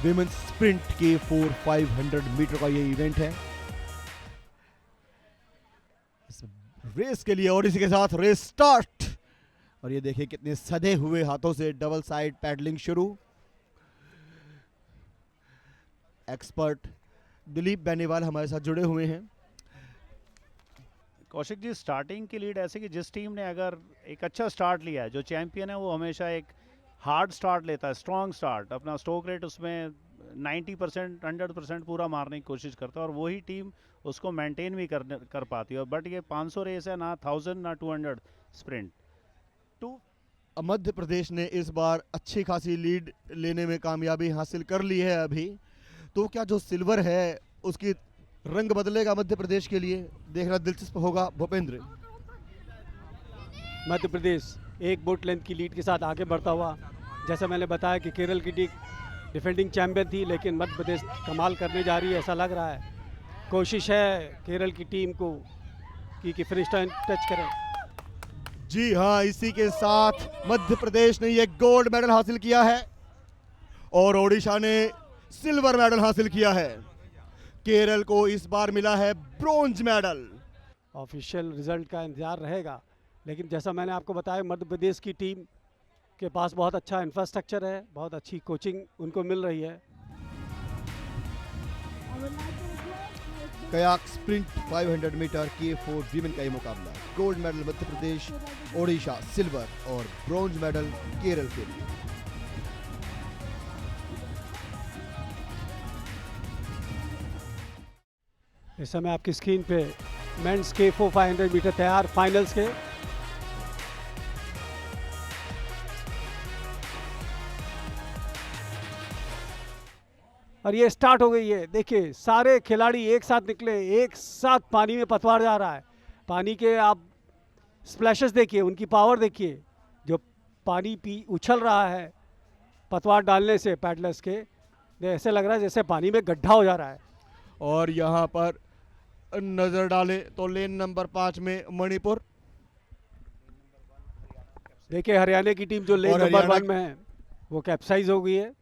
Women's sprint के 4x500 metre का ये इवेंट है। इस रेस के लिए और इसी के साथ रेस स्टार्ट। और ये देखिए कितने सधे हुए हाथों से डबल साइड पैडलिंग शुरू। एक्सपर्ट दिलीप बेनीवाल हमारे साथ जुड़े हुए हैं। कौशिक जी, स्टार्टिंग की लीड ऐसे कि जिस टीम ने अगर एक अच्छा स्टार्ट लिया है, जो चैंपियन है वो हमेशा एक हार्ड स्टार्ट लेता है, स्ट्रॉन्ग स्टार्ट, अपना स्ट्रोक रेट उसमें 90% 100% पूरा मारने की कोशिश करता है और वही टीम उसको मेंटेन भी कर पाती है। बट ये 500 रेस है, ना 1000 ना 200 स्प्रिंट। मध्य प्रदेश ने इस बार अच्छी खासी लीड लेने में कामयाबी हासिल कर ली है अभी। तो क्या जो सिल्वर है उसकी रंग बदलेगा मध्य प्रदेश के लिए? देखना दिलचस्प होगा। भूपेंद्र। मध्य प्रदेश एक बोट लेंथ की लीड के साथ आगे बढ़ता हुआ, जैसा मैंने बताया कि केरल की टीम डिफेंडिंग चैंपियन थी, लेकिन मध्य प्रदेश कमाल करने जा रही है ऐसा लग रहा है। कोशिश है केरल की टीम को कि फिनिश टाइम टच करें। जी हाँ, इसी के साथ मध्य प्रदेश ने ये गोल्ड मेडल हासिल किया है और ओडिशा ने सिल्वर मेडल हासिल किया है। केरल को इस बार मिला है ब्रोंज मेडल। ऑफिशियल रिजल्ट का इंतजार रहेगा, लेकिन जैसा मैंने आपको बताया मध्य प्रदेश की टीम के पास बहुत अच्छा इंफ्रास्ट्रक्चर है, बहुत अच्छी कोचिंग उनको मिल रही है। Kayak sprint 500 metre K4 women का ये मुकाबला। Gold medal Madhya Pradesh, Odisha silver और ब्रोंज मेडल केरल के लिए। इस समय आपकी स्क्रीन पे मेंस K4 500 मीटर तैयार फाइनल्स के। और ये स्टार्ट हो गई है। देखिए सारे खिलाड़ी एक साथ निकले, एक साथ पानी में पतवार जा रहा है। पानी के आप स्प्लैशेस देखिए, उनकी पावर देखिए, जो पानी उछल रहा है पतवार डालने से पैडलर्स के, ऐसे लग रहा है जैसे पानी में गड्ढा हो जा रहा है। और यहाँ पर नजर डाले तो लेन नंबर 5 में मणिपुर। देखिए हरियाणा की टीम जो लेन नंबर 1 में है वो कैप्साइज हो गई है।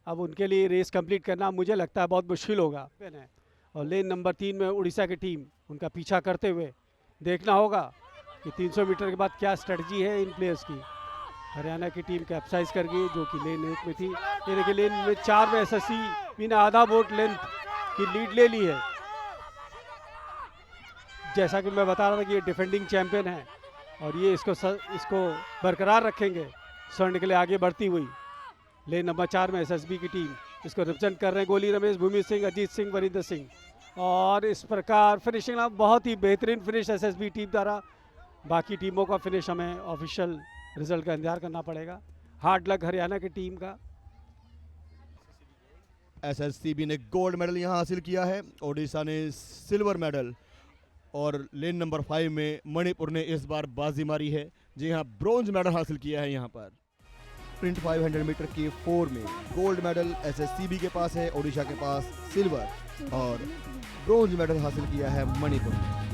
अब उनके लिए रेस कंप्लीट करना मुझे लगता है बहुत मुश्किल होगा। और लेन नंबर 3 में उड़ीसा की टीम उनका पीछा करते हुए देखना होगा कि 300 मीटर के बाद क्या स्ट्रेटजी है इन प्लेयर्स की। हरियाणा की टीम कैप्साइज कर गई जो कि लेन 1 में थी। ये देखिए लेन में 4 में एसएससी भी ने आधा बोट लेंथ की लीड ले ली है। जैसा कि मैं बता रहा था कि ये डिफेंडिंग चैंपियन है और ये इसको बरकरार रखेंगे स्वर्ण के लिए आगे बढ़ती हुई। लेन नंबर 4 में एसएसबी की टीम इसको रिप्रेजेंट कर रहे हैं गोली रमेश, भूमि सिंह, अजीत सिंह, वरिंदर सिंह। और इस प्रकार फिनिशिंग बहुत ही बेहतरीन फिनिश एसएसबी टीम द्वारा। बाकी टीमों का फिनिश हमें ऑफिशियल रिजल्ट का इंतजार करना पड़ेगा। हार्ड लक हरियाणा की टीम का। एसएससीबी ने गोल्ड मेडल यहाँ हासिल किया है, ओडिशा ने सिल्वर मेडल और लेन नंबर 5 में मणिपुर ने इस बार बाजी मारी है। जी हाँ, ब्रोंज मेडल हासिल किया है यहाँ पर। स्प्रिंट 500 मीटर K4 में गोल्ड मेडल एसएससीबी के पास है, ओडिशा के पास सिल्वर और ब्रोंज मेडल हासिल किया है मणिपुर ने।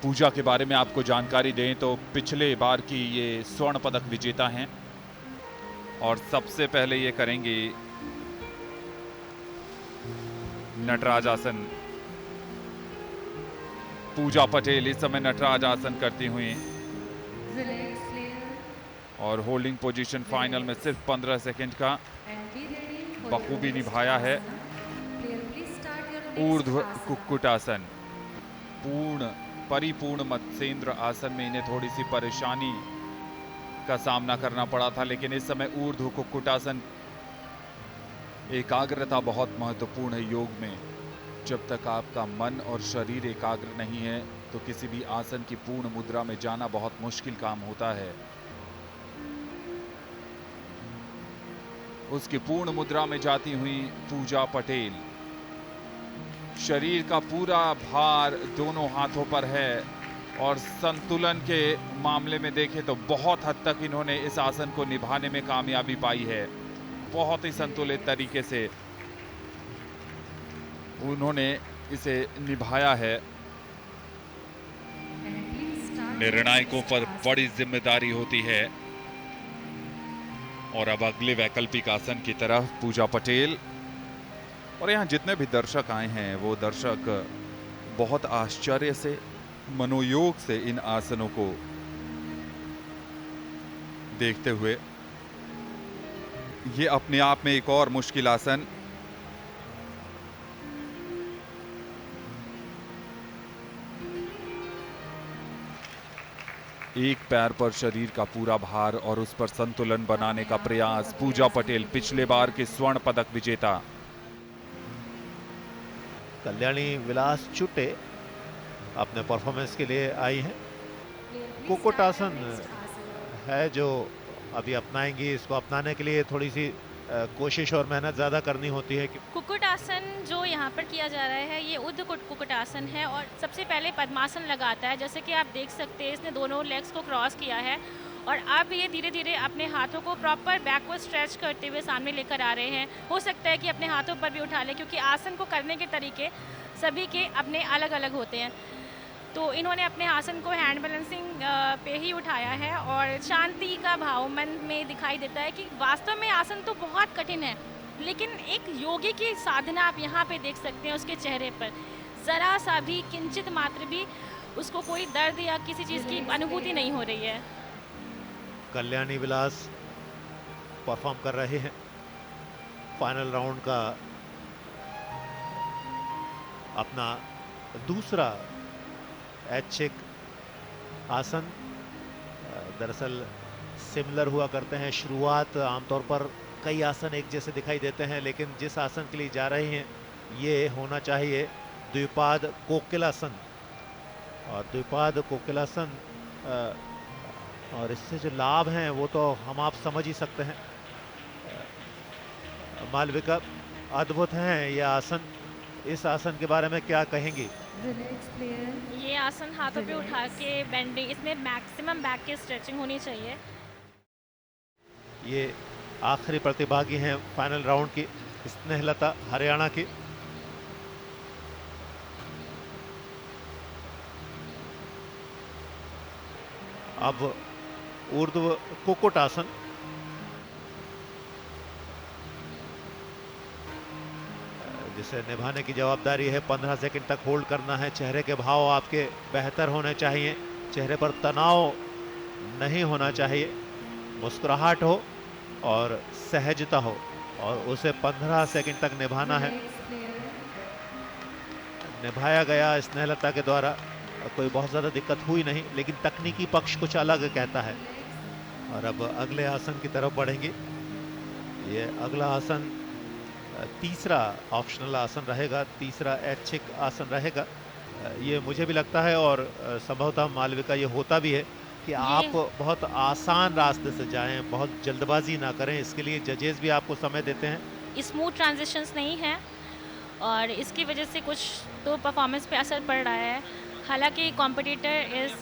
पूजा के बारे में आपको जानकारी दें तो पिछले बार की ये स्वर्ण पदक विजेता हैं और सबसे पहले ये करेंगे नटराज आसन। पूजा पटेल इस समय नटराज आसन करती हुई और होल्डिंग पोजीशन फाइनल में सिर्फ 15 सेकंड का बखूबी निभाया है। ऊर्ध्व कुक्कुट आसन, परिपूर्ण मत्स्येंद्र आसन में इन्हें थोड़ी सी परेशानी का सामना करना पड़ा था, लेकिन इस समय ऊर्ध्व कुक्कुटासन। एकाग्रता बहुत महत्वपूर्ण है योग में। जब तक आपका मन और शरीर एकाग्र नहीं है तो किसी भी आसन की पूर्ण मुद्रा में जाना बहुत मुश्किल काम होता है। उसकी पूर्ण मुद्रा में जाती हुई पूजा पटेल, शरीर का पूरा भार दोनों हाथों पर है और संतुलन के मामले में देखें तो बहुत हद तक इन्होंने इस आसन को निभाने में कामयाबी पाई है। बहुत ही संतुलित तरीके से उन्होंने इसे निभाया है। निर्णायकों पर बड़ी जिम्मेदारी होती है। और अब अगले वैकल्पिक आसन की तरफ पूजा पटेल। और यहाँ जितने भी दर्शक आए हैं वो दर्शक बहुत आश्चर्य से, मनोयोग से इन आसनों को देखते हुए। ये अपने आप में एक और मुश्किल आसन। एक पैर पर शरीर का पूरा भार और उस पर संतुलन बनाने का प्रयास। पूजा पटेल पिछले बार के स्वर्ण पदक विजेता। कल्याणी विलास चुटे अपने परफॉर्मेंस के लिए आई हैं। कुक्कुट आसन है जो अभी अपनाएंगी। इसको अपनाने के लिए थोड़ी सी कोशिश और मेहनत ज़्यादा करनी होती है। कुक्कुट आसन जो यहाँ पर किया जा रहा है ये ऊर्ध्व कुक्कुट आसन है और सबसे पहले पद्मासन लगाता है। जैसे कि आप देख सकते हैं इसने दोनों लेग्स को क्रॉस किया है और अब ये धीरे धीरे अपने हाथों को प्रॉपर बैकवर्ड स्ट्रेच करते हुए सामने लेकर आ रहे हैं। हो सकता है कि अपने हाथों पर भी उठा लें क्योंकि आसन को करने के तरीके सभी के अपने अलग अलग होते हैं। तो इन्होंने अपने आसन को हैंड बैलेंसिंग पे ही उठाया है और शांति का भाव मन में दिखाई देता है कि वास्तव में आसन तो बहुत कठिन है, लेकिन एक योगी की साधना आप यहाँ पे देख सकते हैं उसके चेहरे पर। ज़रा सा भी किंचित मात्र भी उसको कोई दर्द या किसी चीज़ की अनुभूति नहीं हो रही है। कल्याणी विलास परफॉर्म कर रहे हैं फाइनल राउंड का अपना दूसरा ऐच्छिक आसन। दरअसल सिमिलर हुआ करते हैं। शुरुआत आमतौर पर कई आसन एक जैसे दिखाई देते हैं, लेकिन जिस आसन के लिए जा रही हैं ये होना चाहिए द्विपाद कोकिलासन। और द्विपाद कोकिलासन और इससे जो लाभ हैं वो तो हम आप समझ ही सकते हैं। मालविका, अद्भुत हैं ये आसन। इस आसन के बारे में क्या कहेंगी? ये आसन हाथों पे उठा के बेंडिंग, इसमें मैक्सिमम बैक की स्ट्रेचिंग होनी चाहिए। ये आखिरी प्रतिभागी हैं फाइनल राउंड की, स्नेहलता हरियाणा की। अब ऊर्ध्व कुक्कुट आसन। जिसे निभाने की जवाबदारी है। 15 सेकंड तक होल्ड करना है। चेहरे के भाव आपके बेहतर होने चाहिए। चेहरे पर तनाव नहीं होना चाहिए। मुस्कुराहट हो और सहजता हो और उसे 15 सेकंड तक निभाना है। निभाया गया स्नेहलता के द्वारा। कोई बहुत ज़्यादा दिक्कत हुई नहीं, लेकिन तकनीकी पक्ष कुछ अलग कहता है। और अब अगले आसन की तरफ बढ़ेंगे। ये अगला आसन तीसरा ऑप्शनल आसन रहेगा, तीसरा ऐच्छिक आसन रहेगा। ये मुझे भी लगता है और संभवतः मालविका ये होता भी है कि आप बहुत आसान रास्ते से जाएं, बहुत जल्दबाजी ना करें। इसके लिए जजेस भी आपको समय देते हैं। स्मूथ ट्रांजिशंस नहीं है और इसकी वजह से कुछ तो परफॉर्मेंस पे असर पड़ रहा है। हालांकि कॉम्पिटिटर इज़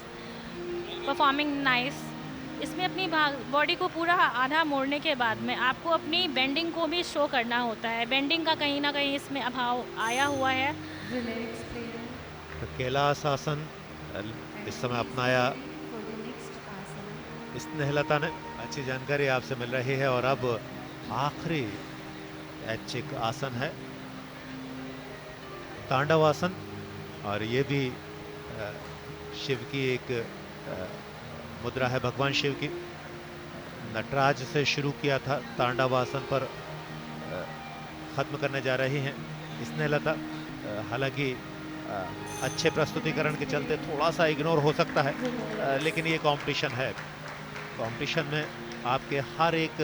परफॉर्मिंग नाइस। इसमें अपनी बॉडी को पूरा आधा मोड़ने के बाद में आपको अपनी बेंडिंग को भी शो करना होता है। बेंडिंग का कहीं ना कहीं इसमें अभाव आया हुआ है। कैलाश आसन इस समय अपनाया स्नेहलता ने। अच्छी जानकारी आपसे मिल रही है। और अब आखिरी ऐच्छिक आसन है तांडव आसन। और ये भी शिव की एक मुद्रा है, भगवान शिव की। नटराज से शुरू किया था, तांडव आसन पर ख़त्म करने जा रही हैं स्नेहलता। हालांकि अच्छे प्रस्तुतिकरण के चलते थोड़ा सा इग्नोर हो सकता है, लेकिन ये कंपटीशन है। कंपटीशन में आपके हर एक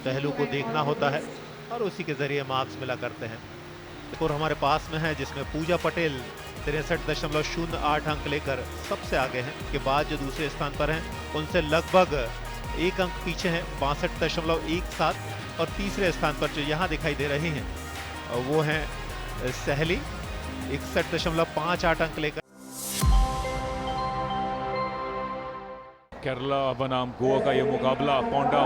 पहलू को देखना होता है और उसी के ज़रिए मार्क्स मिला करते हैं। और हमारे पास में है जिसमें पूजा पटेल 63.08 अंक लेकर सबसे आगे हैं। के बाद जो दूसरे स्थान पर हैं उनसे लगभग 1 अंक पीछे हैं, 62.17। और तीसरे स्थान पर जो यहाँ दिखाई दे रही हैं वो हैं सहली, 61.58 अंक लेकर। केरला बनाम गोवा का ये मुकाबला पोंडा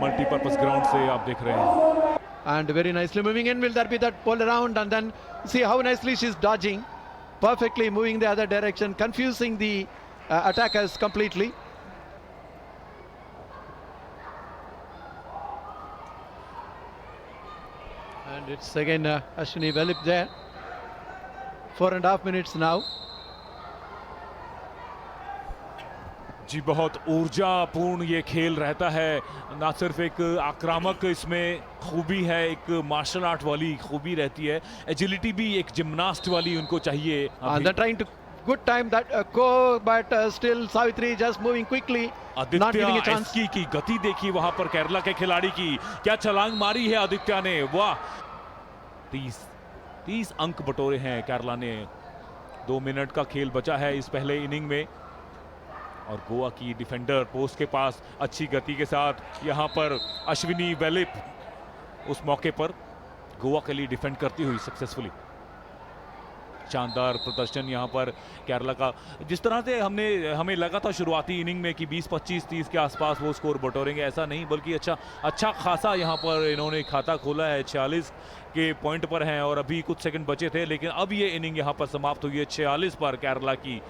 मल्टीपर्पज ग्राउंड से आप देख रहे हैं। and very nicely moving in. Will there be that pull around, and then see how nicely she's dodging, perfectly moving the other direction, confusing the attackers completely. And it's again Ashwini Velip there. 4.5 minutes now. जी बहुत ऊर्जापूर्ण ये खेल रहता है, ना सिर्फ एक आक्रामक इसमें खूबी है, एक मार्शल आर्ट वाली खूबी रहती है, एजिलिटी भी एक जिम्नास्ट वाली उनको चाहिए। And they're trying to good time that go, but still Savitri just moving quickly, not giving a chance. Aditya की गति देखी वहां पर केरला के खिलाड़ी की, क्या छलांग मारी है आदित्य ने, वाह। 30 अंक बटोरे हैं केरला ने। 2 मिनट का खेल बचा है इस पहले इनिंग में, और गोवा की डिफेंडर पोस्ट के पास अच्छी गति के साथ यहां पर अश्विनी वेलिप उस मौके पर गोवा के लिए डिफेंड करती हुई सक्सेसफुली। शानदार प्रदर्शन यहां पर केरला का। जिस तरह से हमें लगा था शुरुआती इनिंग में कि 20, 25, 30 के आसपास वो स्कोर बटोरेंगे, ऐसा नहीं, बल्कि अच्छा खासा यहां पर इन्होंने खाता खोला है। 46 के पॉइंट पर हैं और अभी कुछ सेकंड बचे थे, लेकिन अब ये इनिंग यहां पर समाप्त हुई है 46 पर केरला की।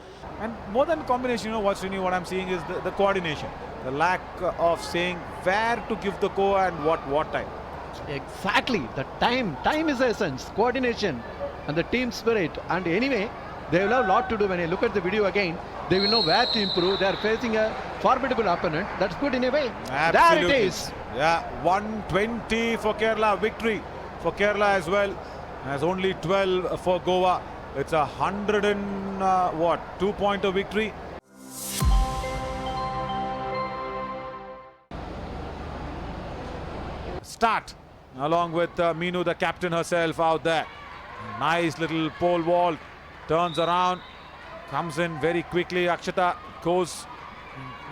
And more than combination, what I'm seeing is the coordination, the lack of saying where to give the go and what time. Exactly, the time is the essence, coordination and the team spirit. And anyway, they will have a lot to do. When you look at the video again, they will know where to improve. They are facing a formidable opponent. That's good in a way. Absolutely. There it is. Yeah, 120 for Kerala, victory for Kerala as well. As only 12 for Goa. It's 2-pointer victory. Start along with Meenu, the captain herself, out there. Nice little pole vault, turns around, comes in very quickly. Akshata goes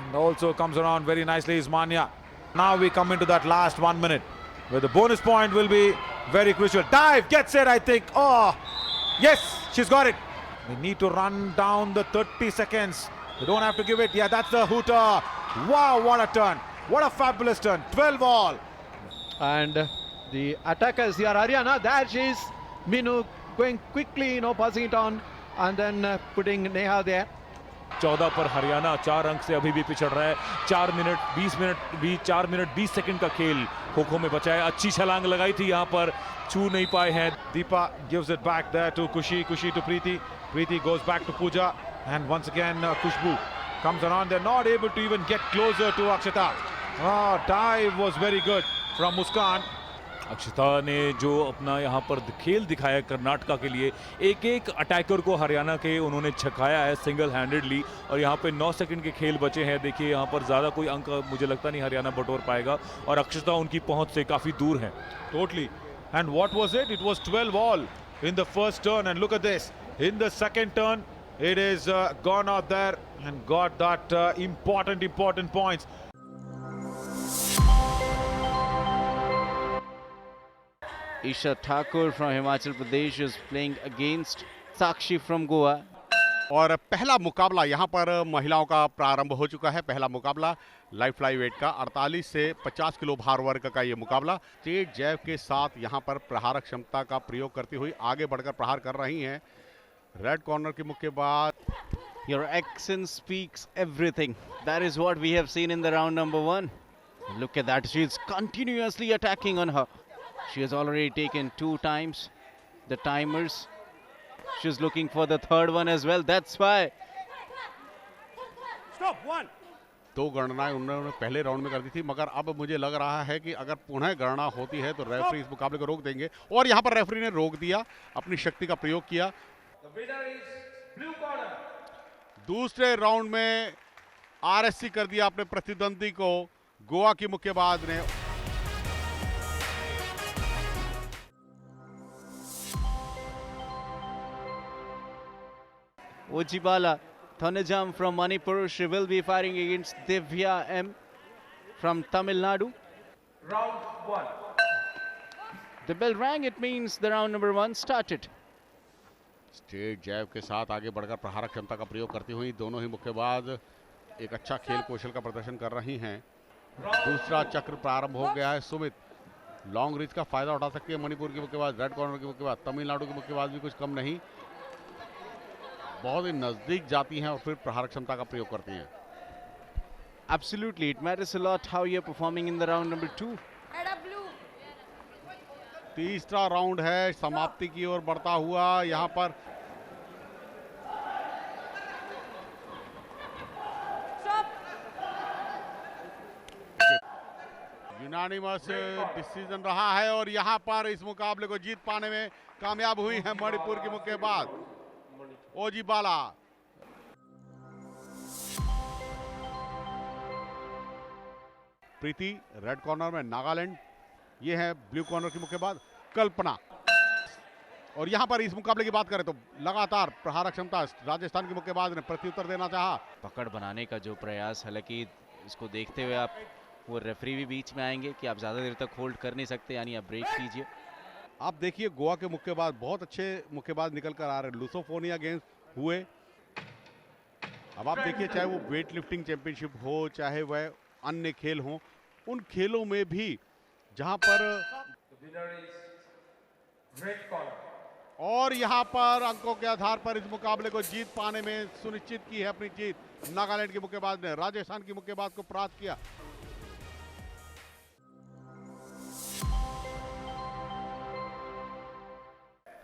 and also comes around very nicely is Manya. Now we come into that last 1 minute where the bonus point will be very crucial. Dive, gets it, I think. Oh, yes, she's got it. We need to run down the 30 seconds. We don't have to give it. Yeah, that's the hooter. Wow, what a turn. What a fabulous turn. 12 all. And the attackers here, Ariana, there she is. Meenu going quickly, passing it on, and then putting Neha there. 14 पर हरियाणा 4 अंक से अभी भी पिछड़ रहा है। 4 minute 20 second का खेल खो खो में बचा है। अच्छी छलांग लगाई थी, यहाँ पर छू नहीं पाए हैं। Deepa gives it back there to Kushi to Preeti. Preeti goes back to Pooja, and once again Kushbu comes around. They're not able to even get closer to Akshata. Oh, dive was very good from Muskan. अक्षता ने जो अपना यहाँ पर खेल दिखाया कर्नाटका के लिए, एक अटैकर को हरियाणा के उन्होंने छकाया है सिंगल हैंडेडली, और यहाँ पे 9 सेकंड के खेल बचे हैं। देखिए यहाँ पर ज़्यादा कोई अंक मुझे लगता नहीं हरियाणा बटोर पाएगा, और अक्षता उनकी पहुँच से काफ़ी दूर है। Totally. And what was it? It was 12 all in the first turn, and look at this. In the second turn, it is gone out there and got that important points. Isha Thakur from Himachal Pradesh is playing against Sakshi from Goa. और पहला मुकाबला यहाँ पर महिलाओं का प्रारंभ हो चुका है। पहला मुकाबला लाइट फ्लाईवेट का 48 से 50 किलो भार वर्ग का ये मुकाबला स्ट्रेट जैब के साथ यहाँ पर प्रहारक क्षमता का प्रयोग करती हुई आगे बढ़कर प्रहार कर रही हैं। रेड कॉर्नर के मुक्केबाज। Your accent speaks everything. That is what we have seen in the round number 1. Look at that. She is continuously attacking on her. She has already taken 2 times the timers. She's looking for the third one as well. That's why. Stop, 1. 2 गणनाएं उन्होंने पहले round में कर दी थी, मगर अब मुझे लग रहा है कि अगर पुनः गणना होती है तो रेफरी इस मुकाबले को रोक देंगे, और यहाँ पर रेफरी ने रोक दिया, अपनी शक्ति का प्रयोग किया। दूसरे राउंड में आरएससी कर दिया अपने प्रतिद्वंदी को गोवा की मुक्केबाज ने। Ojibala Thanajam from Manipur. She will be fighting against Divya M from Tamil Nadu. Round 1. The bell rang. It means the round number 1 started. Straight जैब के साथ आगे बढ़कर प्रहारक क्षमता का प्रयोग करती हुई दोनों ही मुक्केबाज एक अच्छा खेल कौशल का प्रदर्शन कर रही हैं। दूसरा चक्र प्रारंभ हो गया है। सुमित लॉन्ग रिच का फायदा उठा सकती है मणिपुर की मुक्केबाज। रेड कॉर्नर की मुक्केबाज तमिलनाडु की मुक्केबाज भी कुछ कम नहीं, बहुत ही नजदीक जाती हैं और फिर प्रहार क्षमता का प्रयोग करती हैं। Absolutely, it matters a lot how you're performing in the round number 2. तीसरा राउंड है, समाप्ति की ओर बढ़ता हुआ। यहां पर यूनानिमस डिसीजन रहा है और यहां पर इस मुकाबले को जीत पाने में कामयाब हुई है मणिपुर की मुक्केबाज ओजीबाला। प्रीति रेड कॉर्नर में नागालैंड, ये है ब्लू कॉर्नर की मुक्केबाज कल्पना। और यहां पर इस मुकाबले की बात करें तो लगातार प्रहार क्षमता राजस्थान की मुक्केबाज ने प्रत्युत्तर देना चाहा। पकड़ बनाने का जो प्रयास, हालांकि इसको देखते हुए आप वो रेफरी भी बीच में आएंगे कि आप ज़्यादा देर तक होल्ड कर नहीं सकते, यानी आप ब्रेक कीजिए। आप देखिए गोवा के मुक्केबाज, बहुत अच्छे मुक्केबाज निकल कर आ रहे हैं। लुसोफोनिया गेम्स हुए, अब आप देखिए चाहे वो वेट लिफ्टिंग चैंपियनशिप हो, चाहे वह अन्य खेल हो, उन खेलों में भी जहां पर और यहां पर अंकों के आधार पर इस मुकाबले को जीत पाने में सुनिश्चित की है अपनी जीत नागालैंड की मुक्केबाज ने। राजस्थान की मुक्केबाज को परास्त किया।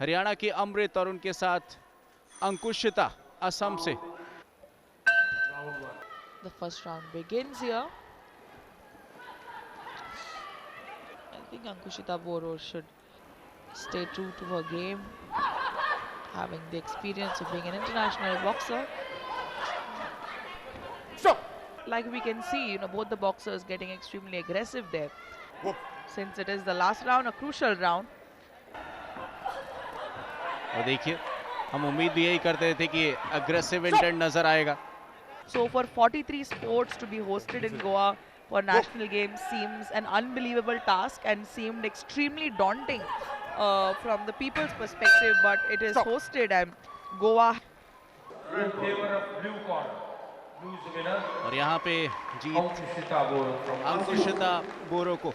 हरियाणा की अमृत और उनके साथ अंकुशिता असम से। The first round begins here. I think Ankushita Boro should stay true to her game, having the experience of being an international boxer. Like we can see, both the boxers getting extremely aggressive there. Since it is the last round, a crucial round. और देखिए, हम उम्मीद भी यही करते थे कि aggressive intent नजर आएगा। So for 43 sports to be hosted in Goa for national games seems an unbelievable task and seemed extremely daunting from the people's perspective, but it is hosted and Goa. और यहाँ पे जीत अंकुशिता बोरो को।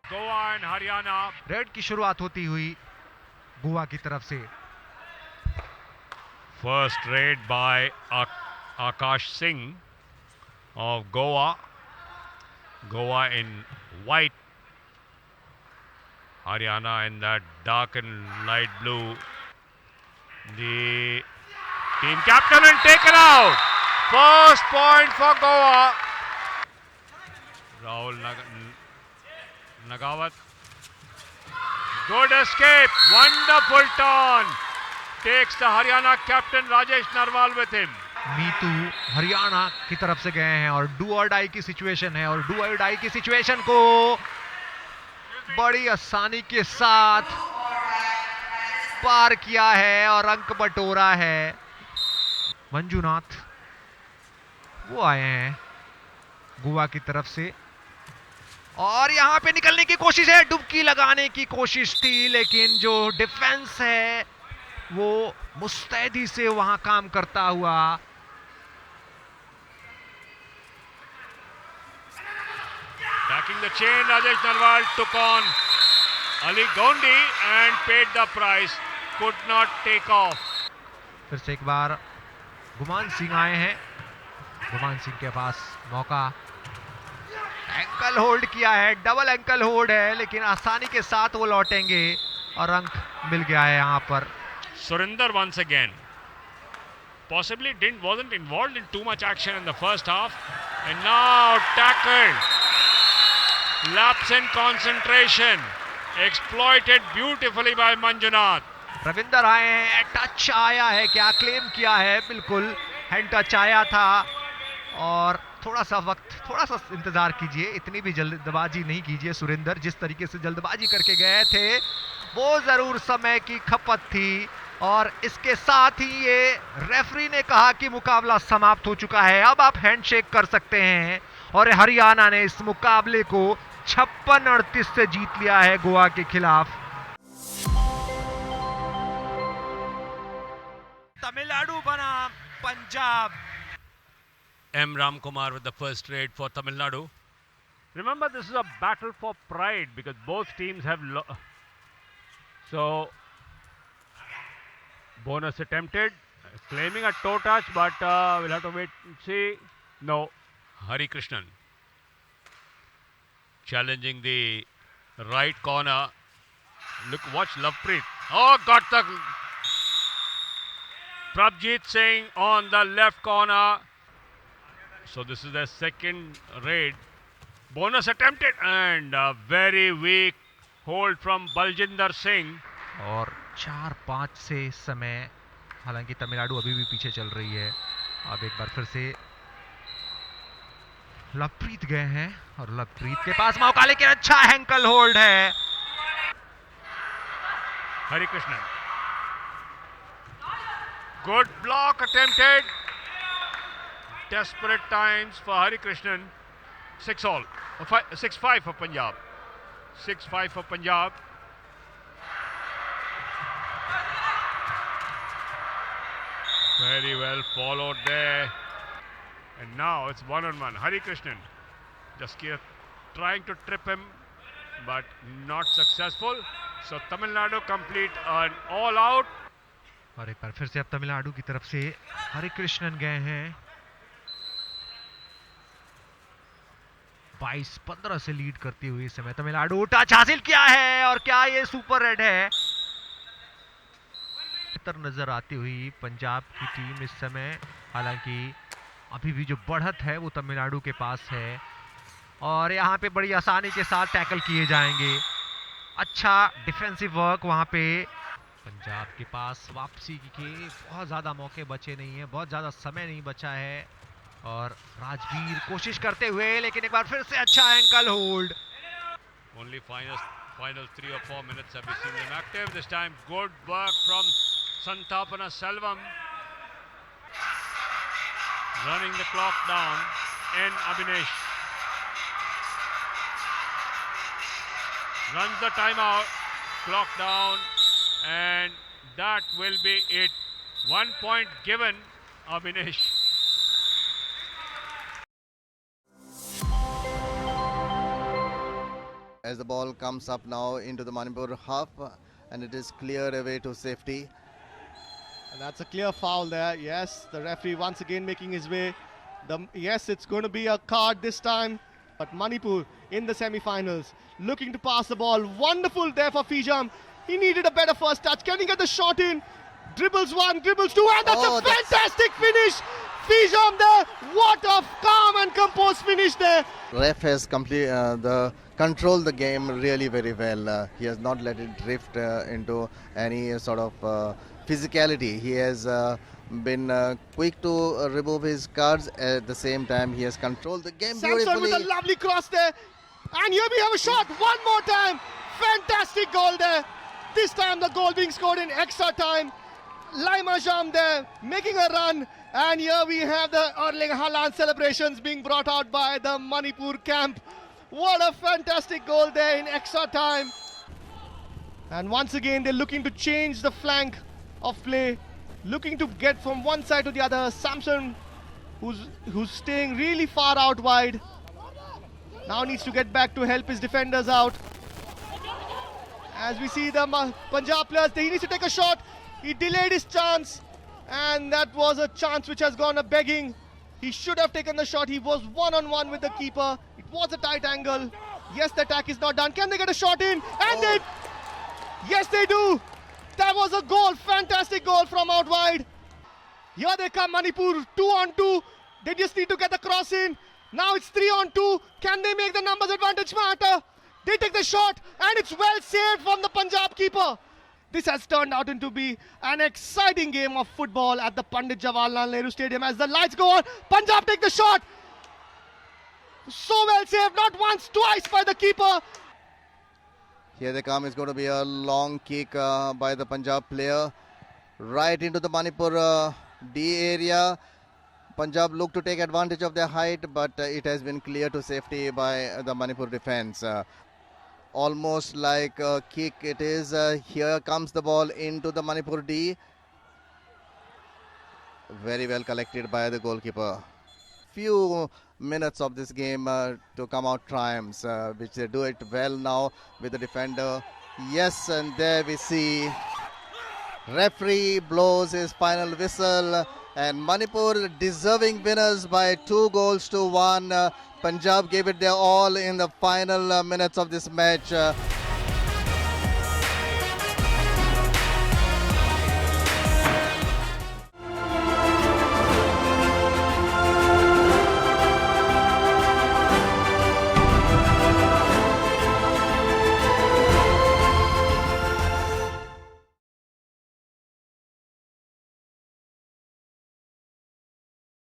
Goa and Haryana. Red की शुरुआत होती हुई गोवा की तरफ से। First raid by Akash Singh of Goa. Goa in white, Haryana in that dark and light blue. The team captain and taken out. First point for Goa. Rahul Nagawat. Good escape. Wonderful turn. Takes the Haryana captain Rajesh Narwal with him. Meetu Haryana की तरफ से गए हैं और do और die की situation है, और डू और डाई की सिचुएशन को बड़ी आसानी के साथ पार किया है और अंक बटोरा है। मंजुनाथ वो आए हैं गोवा की तरफ से और यहां पे निकलने की कोशिश है, डुबकी लगाने की कोशिश थी, लेकिन जो डिफेंस है वो मुस्तैदी से वहां काम करता हुआ। Backing the chain, Rajesh Narwal took on Ali Gondi and paid the price. Could not take off. फिर से एक बार गुमान सिंह आए हैं। गुमान सिंह के पास मौका, एंकल होल्ड किया है, डबल एंकल होल्ड है, लेकिन आसानी के साथ वो लौटेंगे और अंक मिल गया है यहाँ पर। Surinder once again possibly wasn't involved in too much action in the first half, and now tackled. Lapse in concentration exploited beautifully by Manjunath. Ravinder आए हैं, टच आया है, क्या क्लेम किया है, बिल्कुल हैंड टच आया था और थोड़ा सा वक्त, थोड़ा सा इंतजार कीजिए, इतनी भी जल्दबाजी नहीं कीजिए सुरेंद्र। जिस तरीके से जल्दबाजी करके गए थे वो जरूर समय की खपत थी। और इसके साथ ही ये रेफरी ने कहा कि मुकाबला समाप्त हो चुका है, अब आप हैंडशेक कर सकते हैं। और हरियाणा ने इस मुकाबले को 56-38 से जीत लिया है गोवा के खिलाफ। तमिलनाडु बना Punjab. M. Ramkumar with the first raid for Tamil Nadu. Remember, this is a battle for pride because both teams have so bonus attempted, claiming a toe touch, but we'll have to wait and see. No, Hari Krishnan challenging the right corner. Look, watch Lovepreet. Oh, got the Prabjit Singh on the left corner. So this is the second raid. Bonus attempted and a very weak hold from Baljinder Singh. और 4-5 से इस समय, हालांकि तमिलनाडु अभी भी पीछे चल रही है. अब एक बार फिर से लवप्रीत गए हैं और लवप्रीत के पास मौका, लेकिन अच्छा हैंकल होल्ड है. Hari Krishnan. Good block attempted. Desperate times for Hari Krishnan. 6-all. 6-5 for Punjab. 6-5 for Punjab. Very well followed there. And now it's one-on-one. Hari Krishnan just trying to trip him, but not successful. So Tamil Nadu complete an all out. और एक बार फिर से अब तमिलनाडु की तरफ से हरि कृष्णन गए हैं. 22-15 से लीड करती हुई इस समय तमिलनाडु टच हासिल किया है. और क्या ये सुपर रेड है. नजर आती हुई पंजाब की टीम इस समय, हालांकि अभी भी जो बढ़त है वो तमिलनाडु के पास है. और यहाँ पे बड़ी आसानी के साथ टैकल किए जाएंगे. अच्छा डिफेंसिव वर्क वहाँ पे. पंजाब के पास वापसी के बहुत ज़्यादा मौके बचे नहीं है, बहुत ज़्यादा समय नहीं बचा है. और राजवीर कोशिश करते हुए, लेकिन एक बार फिर से अच्छा ankle hold. Only final 3 or 4 minutes have we seen them active. This time good work from Santapana Selvam. Running the clock down. N. Abhinesh runs the timeout. Clock down. And that will be it. 1 point given, Abhinesh. As the ball comes up now into the Manipur half, and it is cleared away to safety. And that's a clear foul there. Yes, the referee once again making his way. Yes, it's going to be a card this time. But Manipur in the semi-finals, looking to pass the ball. Wonderful there for Fijam. He needed a better first touch. Can he get the shot in? Dribbles one, dribbles two, and that's a fantastic finish. Fijam there. What a calm and composed finish there. Ref has controlled the game really very well. He has not let it drift into any sort of physicality. He has been quick to remove his cards. At the same time, he has controlled the game beautifully. Samson with a lovely cross there. And here we have a shot one more time. Fantastic goal there. This time the goal being scored in extra time. Laima Jam there making a run. And here we have the Erling Haaland celebrations being brought out by the Manipur camp. What a fantastic goal there in extra time. And once again they're looking to change the flank of play. Looking to get from one side to the other. Samson, who's staying really far out wide, now needs to get back to help his defenders out. As we see the Punjab players, he needs to take a shot. He delayed his chance, and that was a chance which has gone a begging. He should have taken the shot. He was one-on-one with the keeper. It was a tight angle. Yes, the attack is not done. Can they get a shot in? And yes, they do. That was a goal. Fantastic goal from out wide. Here they come, Manipur. 2-on-2. They just need to get the cross in. Now it's 3-on-2. Can they make the numbers advantage matter? They take the shot, and it's well saved from the Punjab keeper. This has turned out into be an exciting game of football at the Pandit Jawaharlal Nehru Stadium. As the lights go on, Punjab take the shot. So well saved, not once, twice by the keeper. Here they come. It's going to be a long kick by the Punjab player right into the Manipur D area. Punjab look to take advantage of their height, but it has been cleared to safety by the Manipur defense. Almost like a kick it is. Here comes the ball into the Manipur D. Very well collected by the goalkeeper. few minutes of this game to come out triumphs, which they do it well now with the defender. Yes, and there we see referee blows his final whistle, and Manipur deserving winners by 2-1. Punjab gave it their all in the final minutes of this match.